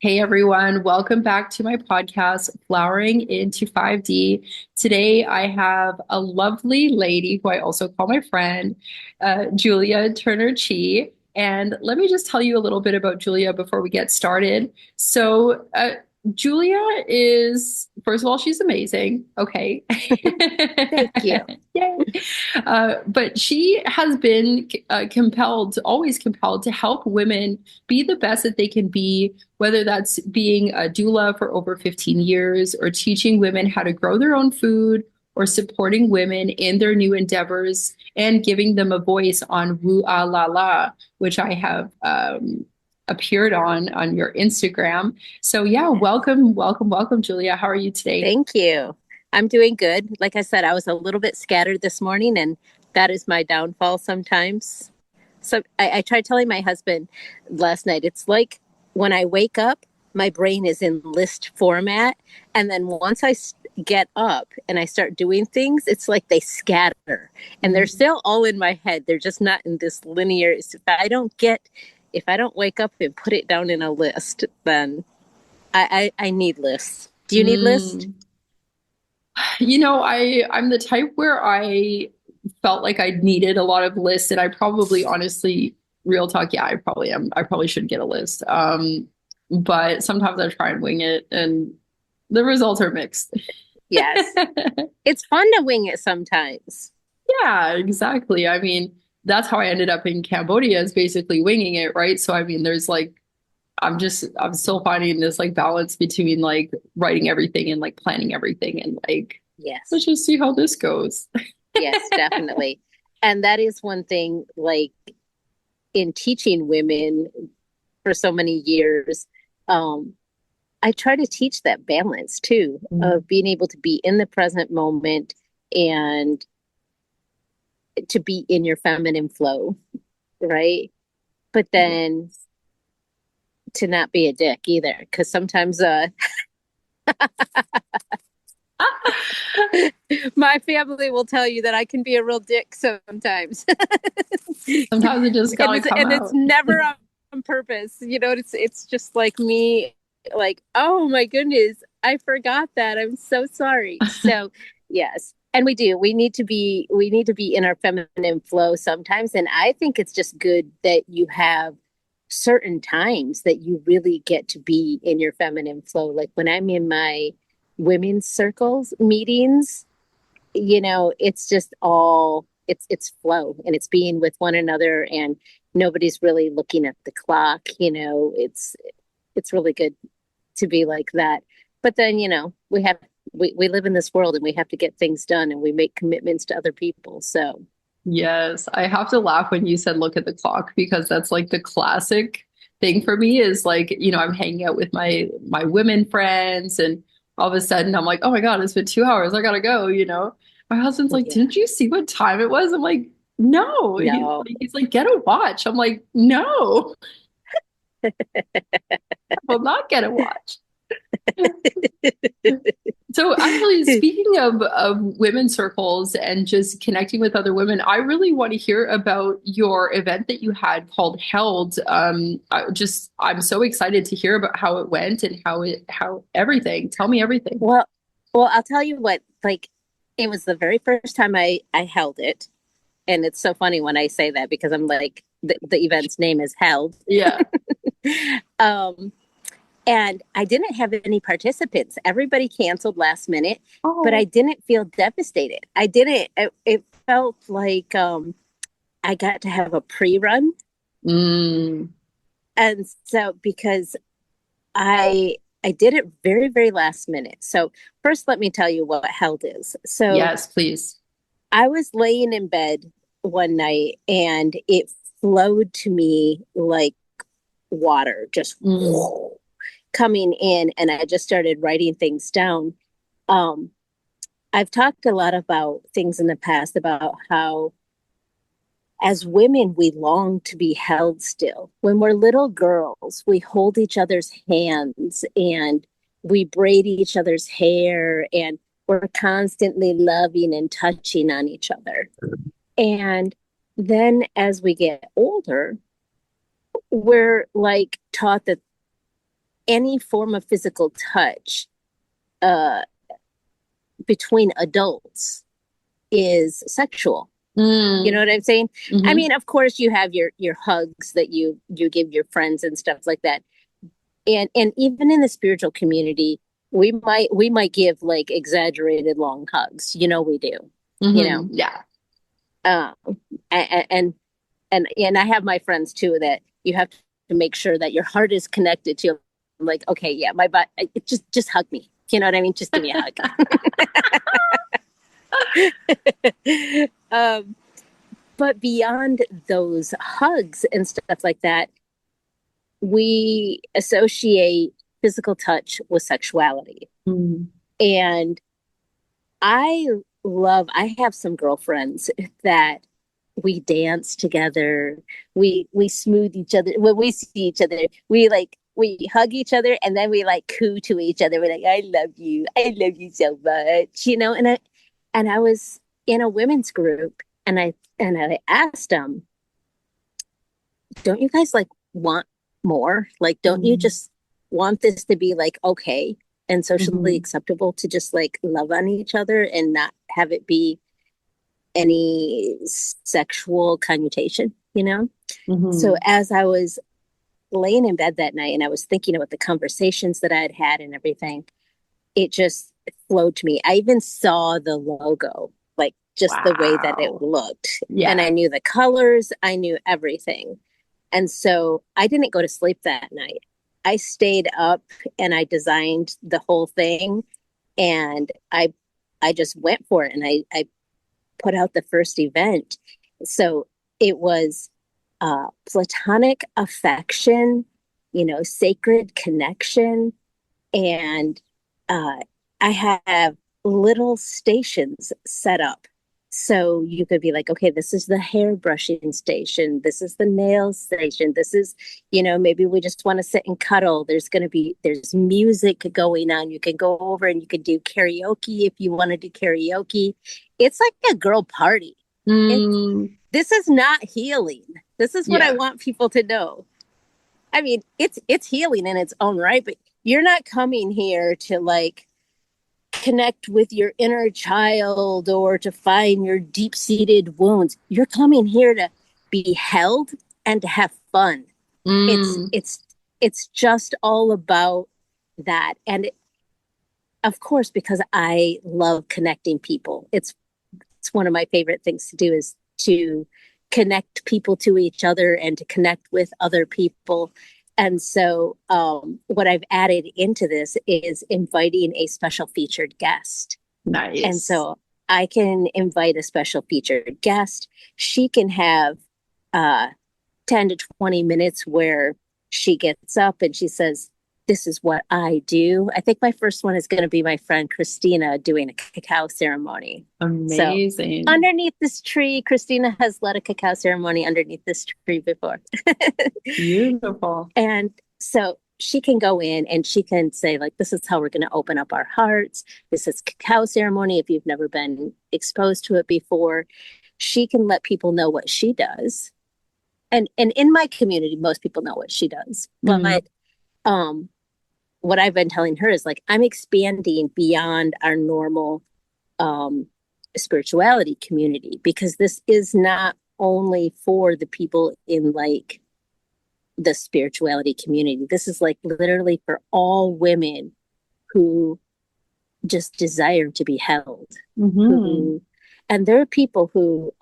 Hey everyone, welcome back to my podcast, Flowering into 5D. Today I have a lovely lady who I also call my friend, Julia Turner Chi. And let me just tell you a little bit about Julia before we get started. Julia is, first of all, she's amazing. Okay. Thank you. Yay. But she has been compelled, always compelled to help women be the best that they can be, whether that's being a doula for over 15 years or teaching women how to grow their own food or supporting women in their new endeavors and giving them a voice on WooAhLalala, which I have appeared on your Instagram. So yeah, welcome, welcome, welcome, Julia. How are you today? Thank you. I'm doing good. Like I said, I was a little bit scattered this morning, and that is my downfall sometimes. So I tried telling my husband last night, it's like when I wake up, my brain is in list format. And then once get up and I start doing things, it's like they scatter and they're still all in my head. They're just not in this linear. If I don't wake up and put it down in a list, then I need lists. Do you need lists? Mm. I'm the type where I felt like I needed a lot of lists, and I probably honestly, real talk, yeah, I probably am. I probably should get a list. But sometimes I try and wing it, and the results are mixed. Yes. It's fun to wing it sometimes. Yeah, exactly. I mean, that's how I ended up in Cambodia is basically winging it, right? So I mean, there's like I'm still finding this like balance between like writing everything and like planning everything and like let's Yes. just see how this goes. Yes, definitely. And that is one thing, like in teaching women for so many years, um, I try to teach that balance too Mm. of being able to be in the present moment and to be in your feminine flow, right? But then to not be a dick either, because sometimes my family will tell you that I can be a real dick sometimes. Sometimes it just and gotta it's come and it's out. never on purpose. It's just like me, like, oh my goodness, I forgot that. I'm so sorry. So yes. And we need to be in our feminine flow sometimes. And I think it's just good that you have certain times that you really get to be in your feminine flow. Like when I'm in my women's circles meetings, it's just all it's flow and it's being with one another and nobody's really looking at the clock. It's really good to be like that. But then, we live in this world and we have to get things done and we make commitments to other people. So Yes, I have to laugh when you said look at the clock because that's like the classic thing for me is like, I'm hanging out with my women friends and all of a sudden I'm like, oh my God, it's been 2 hours. I gotta go. My husband's like, yeah. didn't you see what time it was? I'm like, no. No. He's like, get a watch. I'm like, no, I will not get a watch. So actually, speaking of women's circles and just connecting with other women, I really want to hear about your event that you had called Held. I'm so excited to hear about how it went and how everything. Tell me everything. well well, I'll tell you what, like, it was the very first time I held it. And it's so funny when I say that because I'm like, the event's name is held. Yeah. um and I didn't have any participants. Everybody canceled last minute, but I Oh. didn't feel devastated. I didn't. It felt like I got to have a pre-run, Mm. and so because I did it very very last minute. So first, let me tell you what held is. So Yes, please. I was laying in bed one night, and it flowed to me like water, just Mm. coming in, and I just started writing things down. Um, I've talked a lot about things in the past about how, as women, we long to be held still. When we're little girls, we hold each other's hands and we braid each other's hair and we're constantly loving and touching on each other. And then as we get older, we're like taught that any form of physical touch uh, between adults is sexual. You know Mm, what I'm saying? I hmm. mean, of course, you have your hugs that you give your friends and stuff like that, and even in the spiritual community, we might give like exaggerated long hugs. You know, we do. You know, Hmm. Yeah. um, and and I have my friends too that you have to make sure that your heart is connected to. I'm like, okay, yeah, my butt, just hug me. You know what I mean? Just give me a hug. um, but beyond those hugs and stuff like that, we associate physical touch with sexuality. Mm. And I I have some girlfriends that we dance together. We smooth each other. When we see each other, we hug each other and then we like coo to each other. We're like, I love you. I love you so much. You know, and I was in a women's group and I asked them, don't you guys like want more? Like, don't you Mm. just want this to be like okay and socially Hmm. acceptable to just like love on each other and not have it be any sexual connotation, you know? So Hmm. as I was laying in bed that night and I was thinking about the conversations that I had had and everything, it just flowed to me. I even saw the logo, like just the way that it Wow. looked. And I Yeah. knew the colors, I knew everything. And so I didn't go to sleep that night. I stayed up and I designed the whole thing and I just went for it and I put out the first event. So it was platonic affection, you know, sacred connection. And uh, I have little stations set up. So you could be like, okay, this is the hair brushing station. This is the nail station. This is, you know, maybe we just want to sit and cuddle. There's music going on. You can go over and you can do karaoke if you want to do karaoke. It's like a girl party. It's, Mm. this is not healing. This is what I Yeah. want people to know. I mean, it's healing in its own right, but you're not coming here to like connect with your inner child or to find your deep-seated wounds. You're coming here to be held and to have fun. It's Mm. it's it's just all about that. And of course, because I love connecting people, it's one of my favorite things to do is to connect people to each other and to connect with other people. And so, what I've added into this is inviting a special featured guest. And Nice. so I can invite a special featured guest. She can have uh, 10 to 20 minutes where she gets up and she says, this is what I do. I think my first one is going to be my friend Christina doing a cacao ceremony. So Amazing. underneath this tree, Christina has led a cacao ceremony underneath this tree before. Beautiful. And so she can go in and she can say, like, this is how we're going to open up our hearts. This is cacao ceremony. If you've never been exposed to it before, she can let people know what she does. And in my community, most people know what she does. Mm. But um, what I've been telling her is like, I'm expanding beyond our normal um, spirituality community because this is not only for the people in like the spirituality community. This is like literally for all women who just desire to be held, Hmm. who, and there are people who,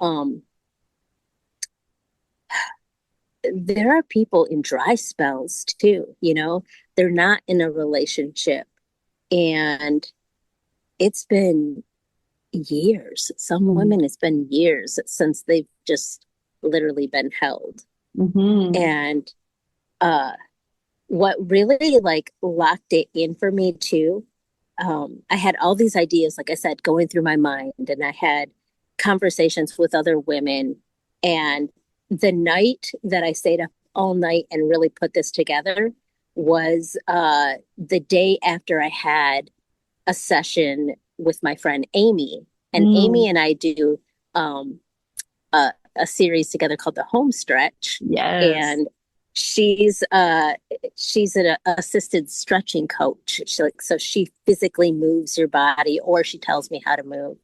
there are people in dry spells too, you know, they're not in a relationship and it's been years. Some women, it's been years since they've just literally been held. Hmm. And uh, what really like locked it in for me too, I had all these ideas, like I said, going through my mind, and I had conversations with other women. And the night that I stayed up all night and really put this together was the day after I had a session with my friend Amy. And Amy Mm. and I do um, a series together called the Home Stretch. Yes. And she's she's an assisted stretching coach. So she physically moves your body, or she tells me how to move.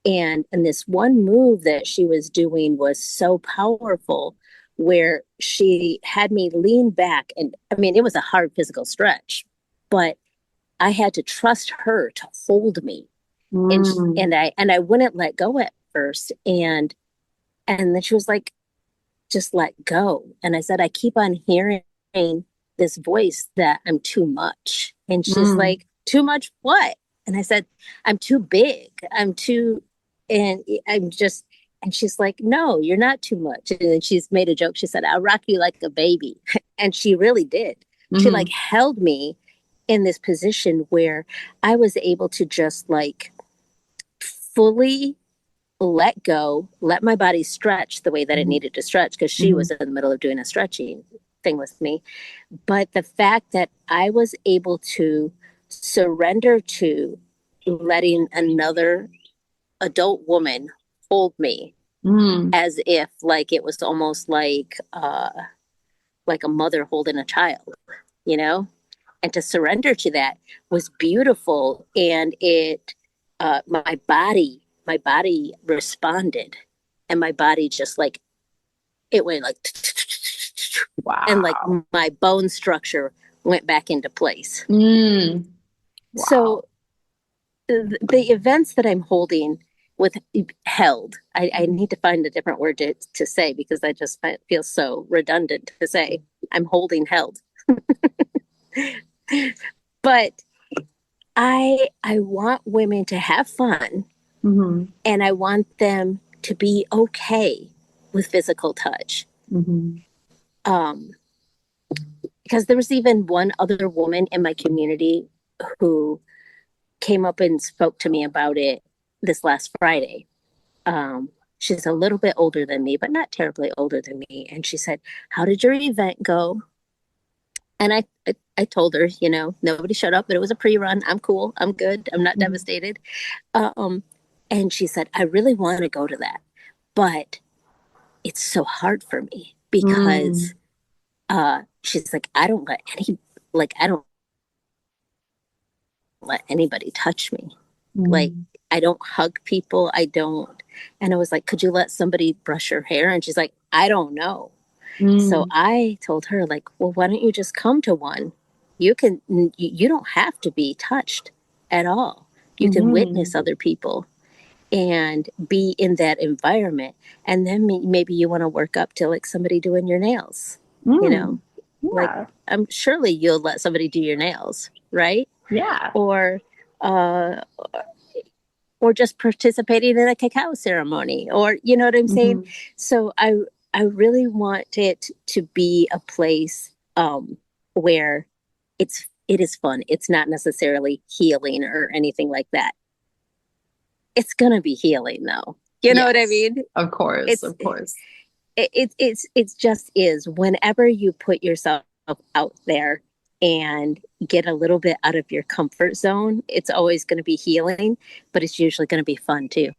And this one move that she was doing was so powerful, where she had me lean back, and I mean it was a hard physical stretch, but I had to trust her to hold me, and Mm. and I wouldn't let go at first, and then she was like, just let go. And I said, I keep on hearing this voice that I'm too much. And she's Mm. like, too much what? And I said, I'm too big. I'm too, and I'm just, and she's like, no, you're not too much. And then she's made a joke. She said, I'll rock you like a baby. And she really did. She like Mhm. held me in this position where I was able to just like fully let go, let my body stretch the way that it Mhm. needed to stretch, because she was Mhm. in the middle of doing a stretching thing with me. But the fact that I was able to surrender to letting another adult woman hold me, Mm. as if like it was almost like a mother holding a child, you know? And to surrender to that was beautiful. And it my body responded, and my body just like it went like and like Wow. my bone structure went back into place. Mm. Wow. So the events that I'm holding with held, I need to find a different word to say, because I just feel so redundant to say I'm holding held. But I want women to have fun, Mhm. and I want them to be okay with physical touch. Mhm. Um, because there was even one other woman in my community who came up and spoke to me about it this last Friday. She's a little bit older than me, but not terribly older than me. And she said, how did your event go? And I told her, nobody showed up, but it was a pre-run. I'm cool. I'm good. I'm not Mhm. devastated. Um, and she said, I really want to go to that, but it's so hard for me because Mm. she's like, I don't let anybody touch me. Like, Mm. I don't hug people. I don't. And I was like, could you let somebody brush your hair? And she's like, I don't know. So Mm. I told her, like, well, why don't you just come to one? You don't have to be touched at all. You can witness Mhm. other people and be in that environment. And then maybe you want to work up to like somebody doing your nails, you know, Mm. like Yeah. I'm surely you'll let somebody do your nails, right? Yeah. Or, uh, or just participating in a cacao ceremony, or you know what I'm saying. Mhm. So I really want it to be a place where it is fun. It's not necessarily healing or anything like that. It's gonna be healing though, you know what I Yes. mean. Of course. it's Of course. it just is. Whenever you put yourself out there and get a little bit out of your comfort zone, it's always going to be healing, but it's usually going to be fun too.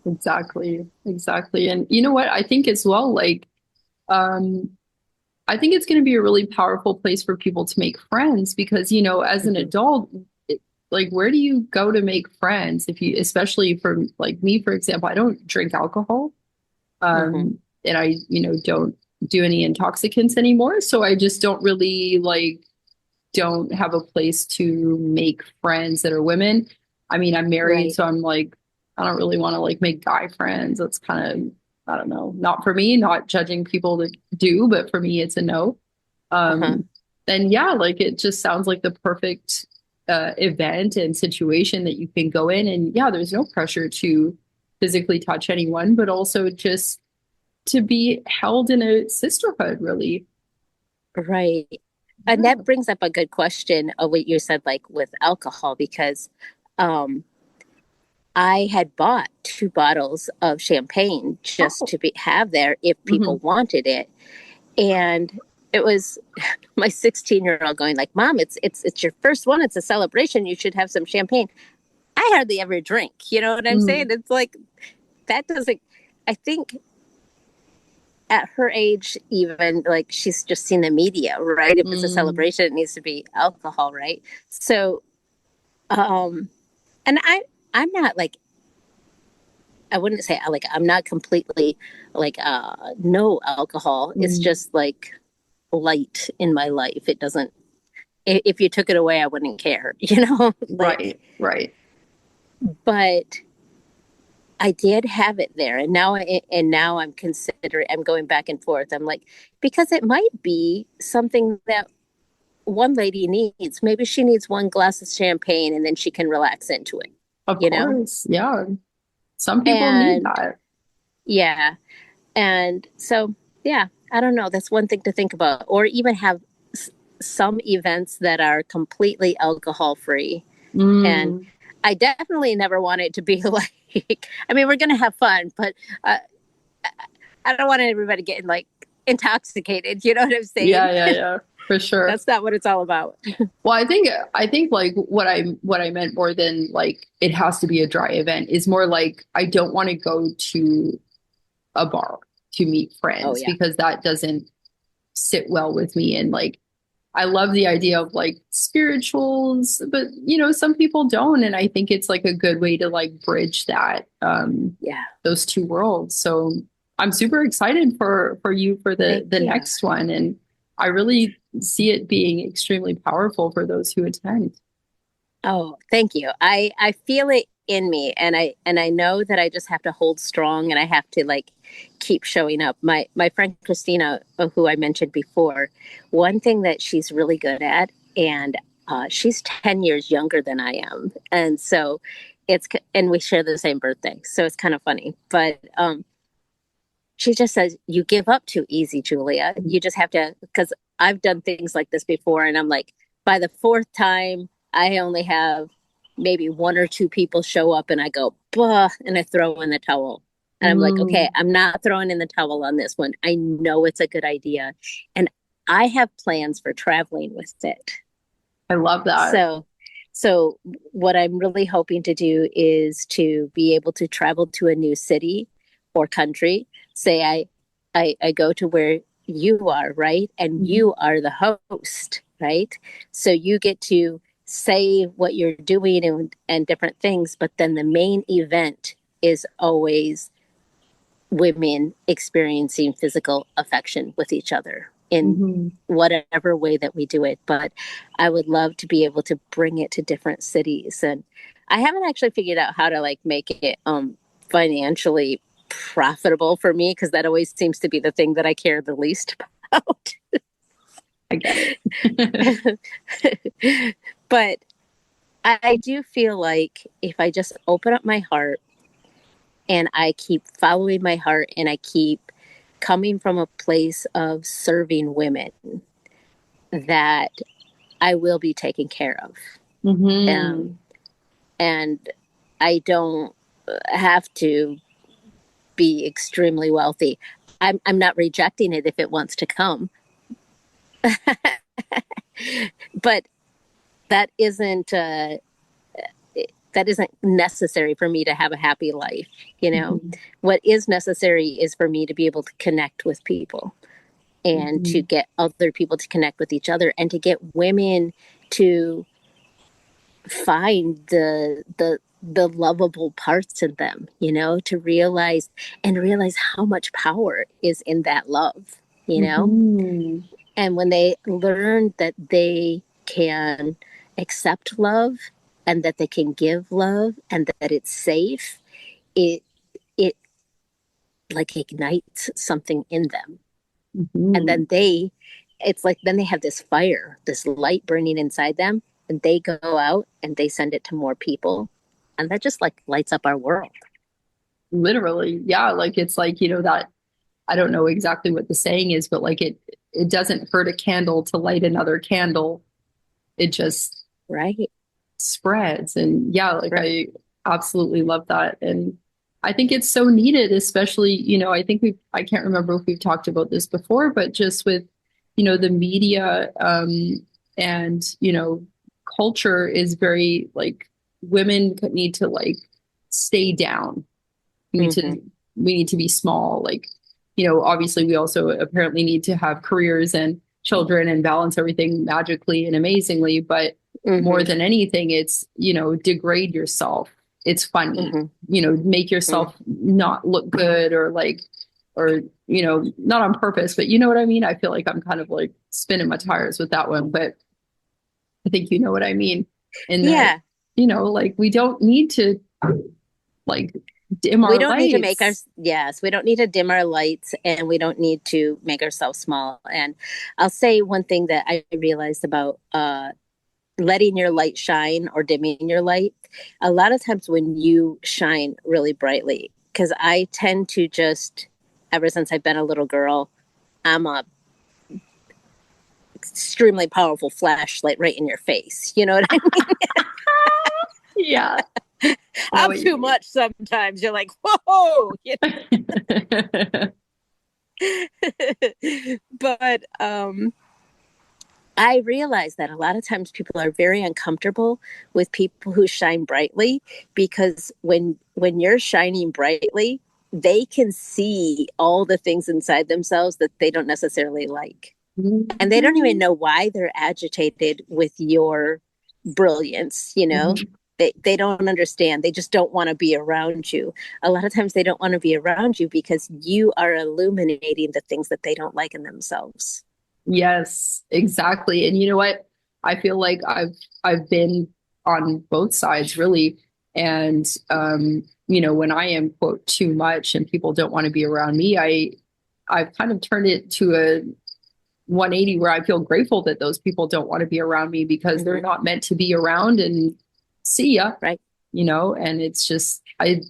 Exactly. Exactly. And you know what? I think as well, like, um, I think it's going to be a really powerful place for people to make friends because, as an Mm-hmm. adult, like, where do you go to make friends if you, especially for like me, for example, I don't drink alcohol. Mm-hmm. And I, don't do any intoxicants anymore. So I just don't really like, don't have a place to make friends that are women. I mean, I'm married, Right. so I'm like, I don't really want to like make guy friends. That's kind of, I don't know, not for me, not judging people that do, but for me, it's a no. Uh-huh. Um, and yeah, like it just sounds like the perfect event and situation that you can go in. And yeah, there's no pressure to physically touch anyone, but also just to be held in a sisterhood, really. Right. And Yeah. that brings up a good question of what you said, like with alcohol, because um I had bought 2 bottles of champagne just Oh. to have there if people Hmm. wanted it. And it was my 16-year-old going like, Mom, it's your first one. It's a celebration. You should have some champagne. I hardly ever drink. You know what I'm saying? Hmm. It's like that doesn't I think at her age, even like she's just seen the media, right? If it's a Mm, celebration, it needs to be alcohol, right? So, um, and I'm not like, I wouldn't say like I'm not completely like no alcohol. It's mm. just like light in my life. It doesn't. If you took it away, I wouldn't care, you know. Like, Right, right. but I did have it there, and now I'm considering. I'm going back and forth. I'm like, because it might be something that one lady needs. Maybe she needs one glass of champagne, and then she can relax into it, Of you know. course. Yeah. Some people need And that. yeah, and so yeah, I don't know. That's one thing to think about, or even have some events that are completely alcohol free. And Mm. I definitely never want it to be like, I mean, we're going to have fun, but uh, I don't want everybody getting like intoxicated. You know what I'm saying? Yeah, yeah, yeah, for sure. That's not what it's all about. Well, I think like what I meant more than like it has to be a dry event is more like I don't want to go to a bar to meet Oh, friends yeah. because that doesn't sit well with me. And like I love the idea of like spirituals, but you know, some people don't. And I think it's like a good way to like bridge that Yeah. those two worlds. So I'm super excited for you for Thank the you. next one. And I really see it being extremely powerful for those who attend. Oh, thank you. I feel it in me, and I know that I just have to hold strong, and I have to like keep showing up. My friend Christina, who I mentioned before, one thing that she's really good at, and she's 10 years younger than I am, and so and we share the same birthday, so it's kind of funny. But she just says, "You give up too easy, Julia. You just have to." Because I've done things like this before, and I'm like, by the fourth time, I only have maybe one or two people show up, and I go, "Bah," and I throw in the towel. And I'm like, okay, Mm, I'm not throwing in the towel on this one. I know it's a good idea, and I have plans for traveling with it. I love that. So, so what I'm really hoping to do is to be able to travel to a new city or country. Say I go to where you are, right? And Mhm. you are the host, right? So you get to say what you're doing and different things, but then the main event is always women experiencing physical affection with each other in Mhm. whatever way that we do it. But I would love to be able to bring it to different cities. And I haven't actually figured out how to like make it financially profitable for me, because that always seems to be the thing that I care the least about. I get it. But I do feel like if I just open up my heart and I keep following my heart and I keep coming from a place of serving women, that I will be taken care of. Um, Hmm. and I don't have to be extremely wealthy. I'm not rejecting it if it wants to come, but that isn't that isn't necessary for me to have a happy life. You know, Hmm. what is necessary is for me to be able to connect with people and to Hmm. get other people to connect with each other and to get women to find the lovable parts in them, you know, to realize how much power is in that love, you know. Hmm. And when they learn that they can accept love and that they can give love and that it's safe, it it like ignites something in them. And Hmm. then it's like then they have this fire, this light burning inside them, and they go out and they send it to more people, and that just like lights up our world. Literally, yeah. Like it's like, you know, that I don't know exactly what the saying is, but like it doesn't hurt a candle to light another candle. It just Right, spreads. And yeah, like right. I absolutely love that. And I think it's so needed, especially, you know, I think I can't remember if we've talked about this before, but just with, you know, the media, and, you know, culture is very like women need to like stay down. We need Mm-hmm. to, we need to be small. Like, obviously we also apparently need to have careers and children and balance everything magically and amazingly. But more than anything, it's, degrade yourself. It's funny, make yourself not look good or, not on purpose, but you know what I mean? I feel like I'm kind of like spinning my tires with that one, but I think you know what I mean. In that, Yeah. like we don't need to like dim We our don't need to make lights. yes, we don't need to dim our lights, and we don't need to make ourselves small. And I'll say one thing that I realized about letting your light shine or dimming your light. A lot of times when you shine really brightly, because I tend to just, ever since I've been a little girl, I'm a extremely powerful flashlight right in your face. You know what I mean? Yeah. I'm too much sometimes. You're like, whoa. But I realize that a lot of times people are very uncomfortable with people who shine brightly, because when you're shining brightly, they can see all the things inside themselves that they don't necessarily like. And they don't even know why they're agitated with your brilliance, They don't understand. They just don't want to be around you. A lot of times they don't want to be around you because you are illuminating the things that they don't like in themselves. Yes, exactly. And you know what? I feel like I've been on both sides really. And when I am quote too much and people don't want to be around me, I've kind of turned it to a 180 where I feel grateful that those people don't want to be around me because they're not meant to be around, and see ya. Right. And it's just I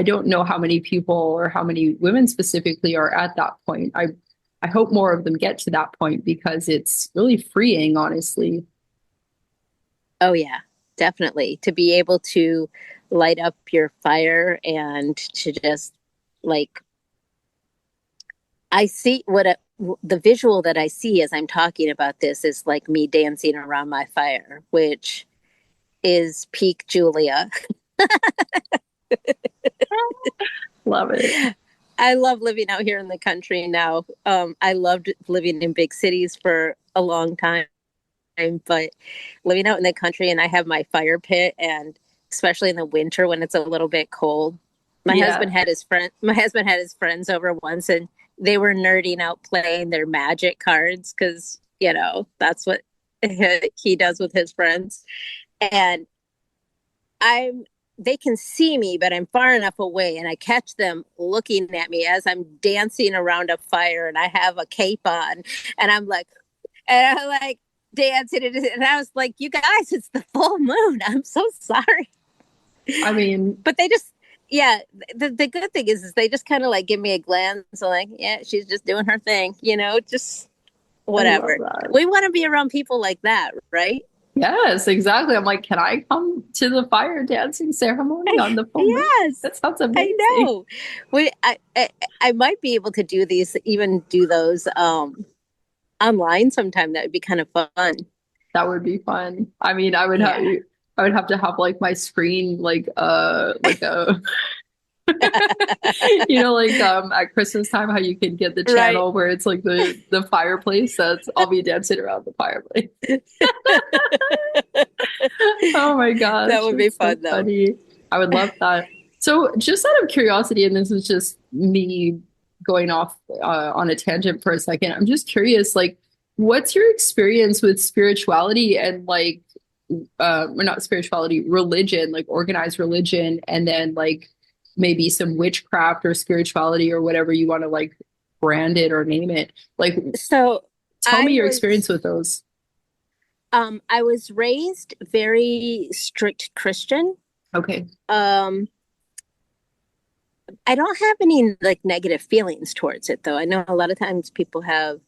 don't know how many people or how many women specifically are at that point. I hope more of them get to that point because it's really freeing, honestly. Oh, yeah, definitely. To be able to light up your fire and to just like, I see the visual that I see as I'm talking about this is like me dancing around my fire, which is peak Julia. Love it. I love living out here in the country now. I loved living in big cities for a long time, but living out in the country, and I have my fire pit, and especially in the winter when it's a little bit cold. Yeah. My husband had his friends over once, and they were nerding out playing their magic cards because, that's what he does with his friends. And I'm they can see me, but I'm far enough away, and I catch them looking at me as I'm dancing around a fire, and I have a cape on, and I'm like dancing, and I was like, "You guys, it's the full moon. I'm so sorry." I mean, But they just, yeah. The good thing is they just kind of like give me a glance, like, yeah, she's just doing her thing, just I love whatever. that. We want to be around people like that, right? Yes, exactly. I'm like, can I come to the fire dancing ceremony on the full moon? Yes, That sounds I amazing. know. I might be able to even do those online sometime. That would be kind of fun. That would be fun. I mean, Yeah. I would have to have like my screen like a at Christmas time how you can get the Right. channel where it's like the fireplace. That's I'll be dancing around the fireplace. Oh my That gosh, would be that's so fun though. funny. I would love that. So, just out of curiosity, and this is just me going off on a tangent for a second, I'm just curious, like, what's your experience with spirituality and or not spirituality, religion, like organized religion, and then like maybe some witchcraft or spirituality or whatever you want to like brand it or name it. Like, So tell me I your experience was with those. I was raised very strict Christian. Okay. Um I don't have any like negative feelings towards it though. I know a lot of times people have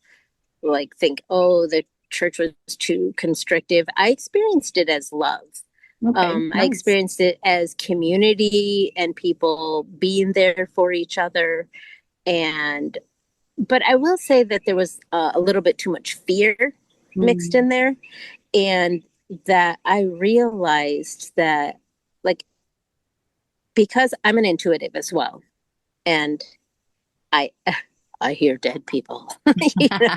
like think, oh, the church was too constrictive. I experienced it as love. Okay. I Nice. experienced it as community and people being there for each other. And, but I will say that there was a little bit too much fear mixed Mm. in there. And that I realized that, like, because I'm an intuitive as well. And I I hear dead people. You know?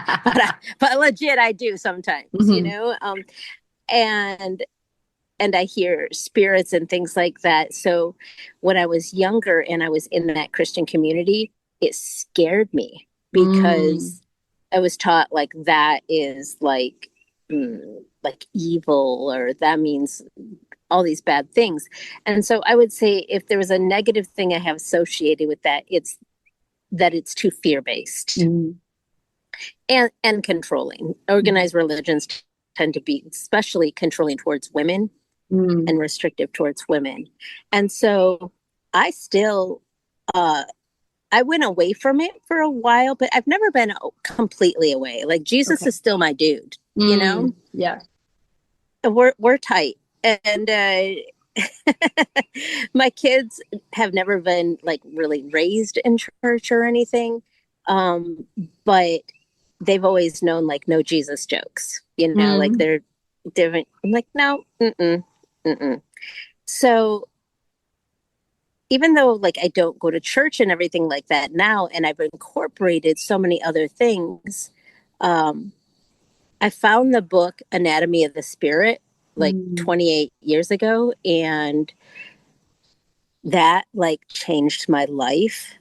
But legit, I do sometimes, you Hmm. know, and I hear spirits and things like that. So when I was younger and I was in that Christian community, it scared me Mm. because I was taught like that is like evil, or that means all these bad things. And so I would say if there was a negative thing I have associated with that, it's that it's too fear based Mm. and controlling. Organized religions tend to be especially controlling towards women Mm. and restrictive towards women. And so I still I went away from it for a while, but I've never been completely away. Like Jesus Okay. is still my dude, you know? Mm. Yeah. We're tight. And my kids have never been like really raised in church or anything. Um, but they've always known like no Jesus jokes, you know, like Mm. they're different. I'm like, no, mm-mm. So even though like I don't go to church and everything like that now, and I've incorporated so many other things, um, I found the book Anatomy of the Spirit like Mm. 28 years ago, and that like changed my life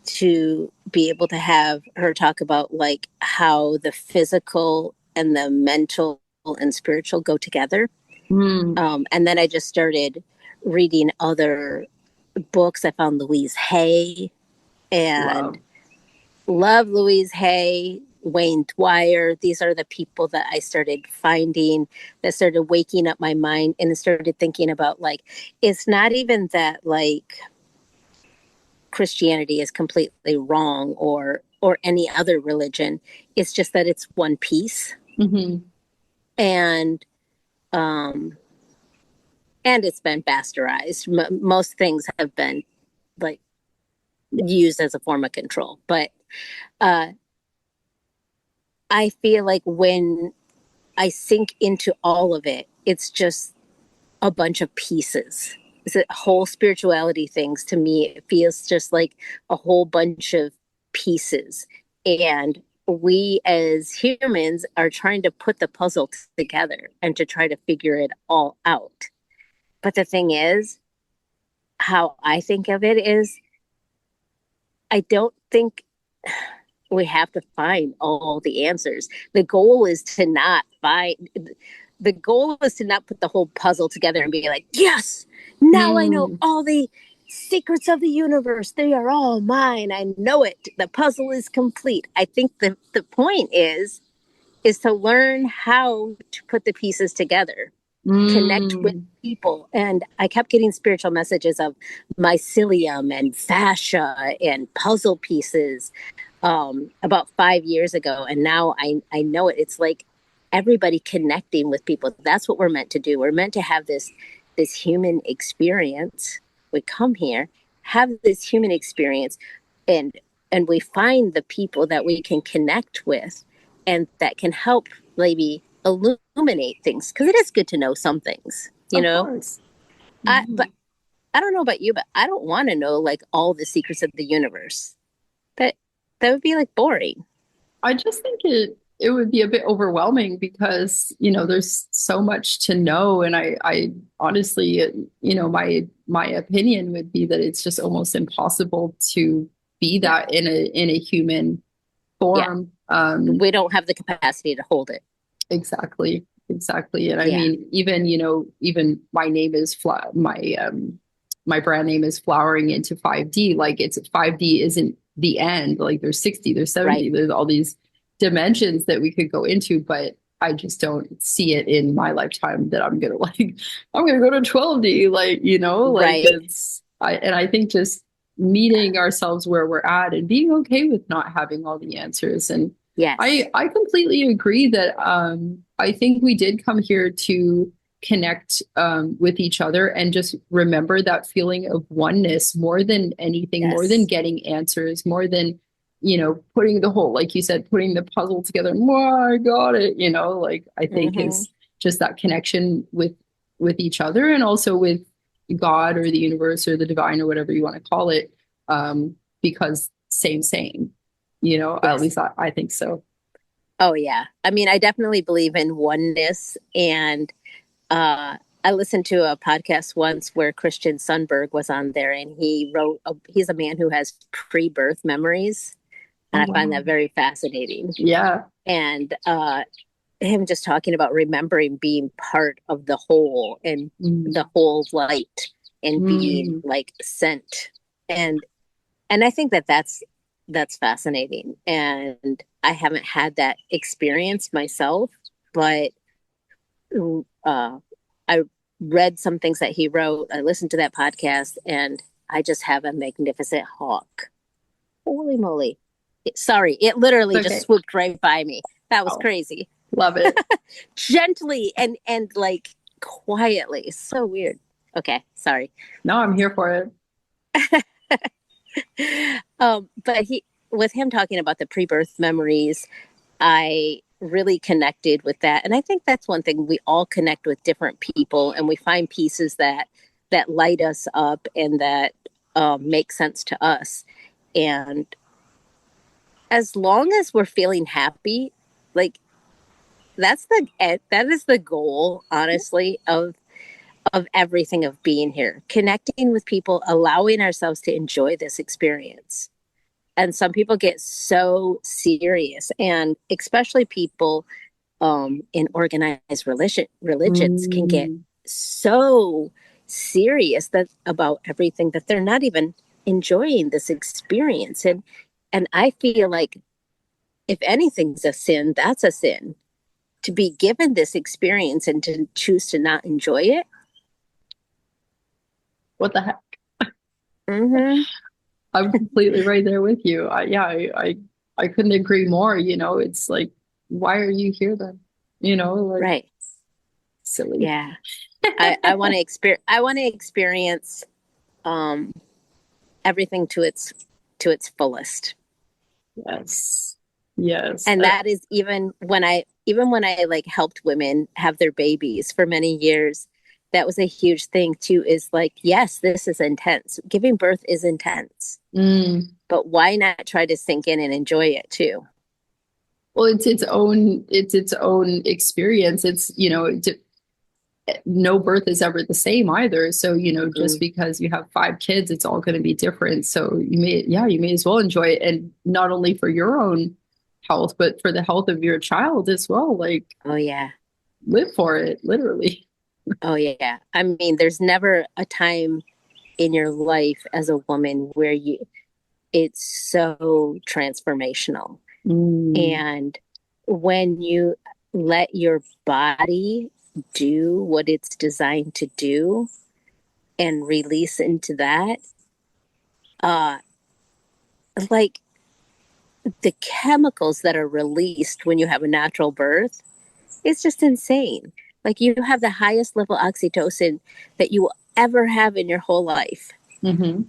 to be able to have her talk about like how the physical and the mental and spiritual go together. Mm. And then I just started reading other books. I found Louise Hay and Wow. love Louise Hay, Wayne Dwyer. These are the people that I started finding that started waking up my mind and started thinking about like, it's not even that like Christianity is completely wrong or any other religion. It's just that it's one piece. Hmm. And um and it's been bastardized. Most things have been like Yeah. used as a form of control, but uh I feel like when I sink into all of it, it's just a bunch of pieces. It's a whole spirituality things to me. It feels just like a whole bunch of pieces. And we as humans are trying to put the puzzle together and to try to figure it all out. But the thing is, how I think of it is, I don't think we have to find all the answers. The goal is to not find the goal is to not put the whole puzzle together and be like, yes, now I know Mm. all the secrets of the universe. They are all mine. I know it. The puzzle is complete. I think the point is to learn how to put the pieces together, connect with Mm. people. And I kept getting spiritual messages of mycelium and fascia and puzzle pieces about 5 years ago. And now I know it. It's like everybody connecting with people. That's what we're meant to do. We're meant to have this human experience. We come here, have this human experience, and we find the people that we can connect with and that can help maybe illuminate things, because it is good to know some things, you Of know. course. But Mhm. I don't know about you, but I don't want to know like all the secrets of the universe. That that would be like boring. I just think it would be a bit overwhelming because, there's so much to know. And I honestly, my opinion would be that it's just almost impossible to be Yeah. that in a human Yeah. form. We don't have the capacity to hold it. Exactly. Exactly. And I Yeah. mean, even my name is my brand name is flowering into 5D. Like, it's 5D isn't the end. Like, there's 60, there's Right. 70, there's all these dimensions that we could go into, but I just don't see it in my lifetime that I'm gonna go to 12D. Like, like Right. I think just meeting ourselves where we're at and being okay with not having all the answers. And Yes. I completely agree that I think we did come here to connect with each other and just remember that feeling of oneness more than anything, more than Yes. getting answers, more than, putting the whole, like you said, putting the puzzle together. More, I got it, like I think Hmm. is just that connection with each other and also with God or the universe or the divine or whatever you want to call it. Because same. At Yes. least I think so. Oh yeah. I mean, I definitely believe in oneness, and I listened to a podcast once where Christian Sundberg was on there, and he's a man who has pre-birth memories, Oh, and I find wow. that very fascinating. Yeah. And him just talking about remembering being part of the whole and Mm. the whole light and being Mm. like sent. And I think that's fascinating. And I haven't had that experience myself, but uh, I read some things that he wrote. I listened to that podcast, and I just have a magnificent hawk. Holy moly! Sorry, it literally It's just okay. swooped right by me. That was Oh, crazy. love it. Gently and like quietly. So weird. Okay, sorry. No, I'm here for it. But he with him talking about the pre-birth memories, I really connected with that. And I think that's one thing, we all connect with different people, and we find pieces that light us up and that make sense to us. And as long as we're feeling happy, like that is the goal, honestly, of everything, of being here, connecting with people, allowing ourselves to enjoy this experience. And some people get so serious, and especially people in organized religions can get Mm. so serious that about everything, that they're not even enjoying this experience. And I feel like if anything's a sin, that's a sin, to be given this experience and to choose to not enjoy it. What the heck? Mm-hmm. I'm completely right there with you. Yeah, I couldn't agree more. It's like, why are you here then? Like, Right. silly. Yeah. I want to experience um, everything to its fullest. Yes. Yes. And that is even when I like helped women have their babies for many years, that was a huge thing too, is like, yes, this is intense. Giving birth is intense, Mm. but why not try to sink in and enjoy it too? Well, it's its own experience. No birth is ever the same either. So, just Mm. because you have 5 kids, it's all going to be different. So you may as well enjoy it. And not only for your own health, but for the health of your child as well. Like, Oh yeah. live for it, literally. Oh yeah. I mean, there's never a time in your life as a woman where you it's so transformational. Mm. And when you let your body do what it's designed to do and release into that, uh, like the chemicals that are released when you have a natural birth, it's just insane. Like you have the highest level oxytocin that you will ever have in your whole life Hmm.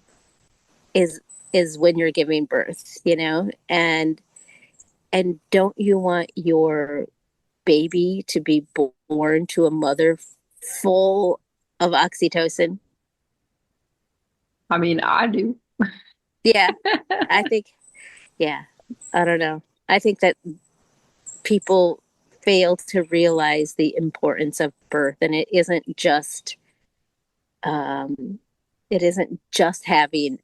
is is when you're giving birth, and don't you want your baby to be born to a mother full of oxytocin? I mean, I do. Yeah, I think, yeah, I don't know. I think that people fail to realize the importance of birth, and um, it isn't just having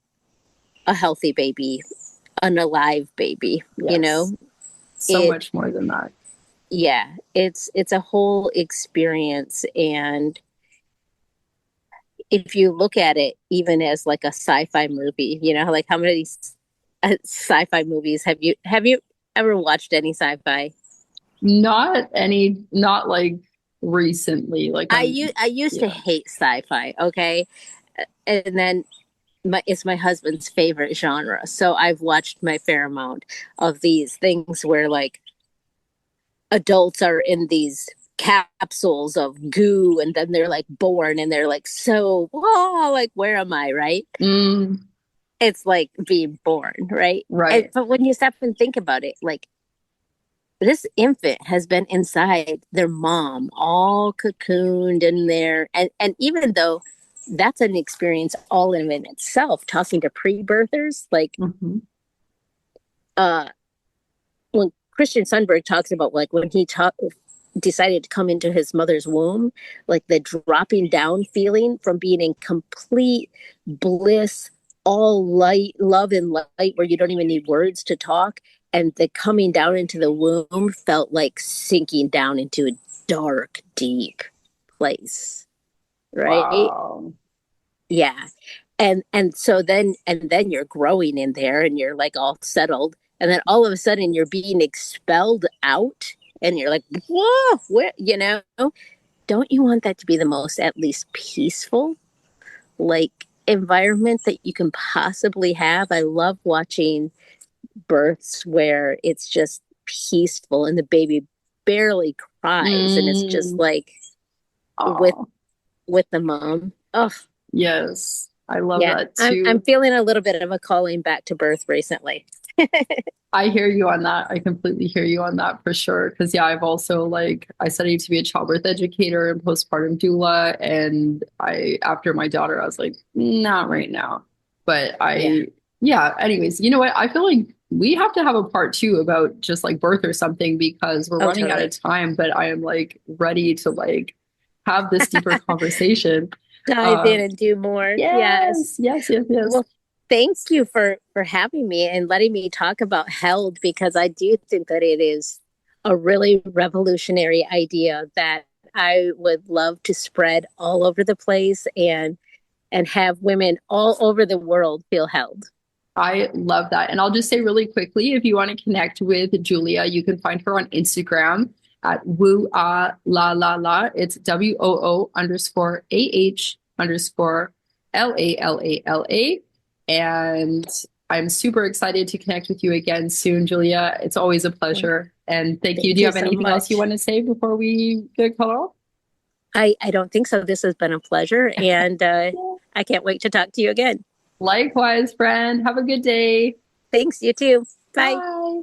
a healthy baby, an alive baby. Yes. So It, much more than that. yeah, it's a whole experience. And if you look at it even as like a sci-fi movie, like how many sci-fi movies have you ever watched any sci-fi? Not like recently. Like, I used to yeah. hate sci-fi, okay? And then it's my husband's favorite genre. So I've watched my fair amount of these things where like adults are in these capsules of goo, and then they're like born, and they're like, so, oh, like, where am I, right? Mm, It's like being born, right? right. But when you stop and think about it, like this infant has been inside their mom, all cocooned in there. And even though that's an experience all in itself, talking to pre-birthers, like Hmm. when Christian Sundberg talks about like when he decided to come into his mother's womb, like the dropping down feeling from being in complete bliss, all light, love and light, where you don't even need words to talk. And the coming down into the womb felt like sinking down into a dark, deep place. Right. Wow. Yeah. And so then you're growing in there and you're like all settled. And then all of a sudden you're being expelled out and you're like, whoa, where, don't you want that to be the most at least peaceful like environment that you can possibly have? I love watching births where it's just peaceful and the baby barely cries and it's just Mm. like with Oh, the mom. Oh, yes. I love yeah. that I'm too. feeling a little bit of a calling back to birth recently. I hear you on that. I completely hear you on that for sure. Because yeah, I've also like I studied to be a childbirth educator and postpartum doula, and I after my daughter, I was like, not right now. But Yeah. yeah. Anyways, you know what? I feel like we have to have a part two about just like birth or something because we're Oh, running out totally. of time. But I am like ready to like have this deeper conversation. Dive Uh, in and do more. Yes. yes, yes, yes, yes. Well, thank you for having me and letting me talk about held because I do think that it is a really revolutionary idea that I would love to spread all over the place and have women all over the world feel held. I love that. And I'll just say really quickly, if you want to connect with Julia, you can find her on Instagram at WooAhLalala. It's WOO_AH_LALALA. And I'm super excited to connect with you again soon, Julia. It's always a pleasure. And thank you. Do Thank you you have so anything else you much. want to say before we get cut off? I don't think so. This has been a pleasure, and I can't wait to talk to you again. Likewise, friend. Have a good day. Thanks, you too. Bye. Bye.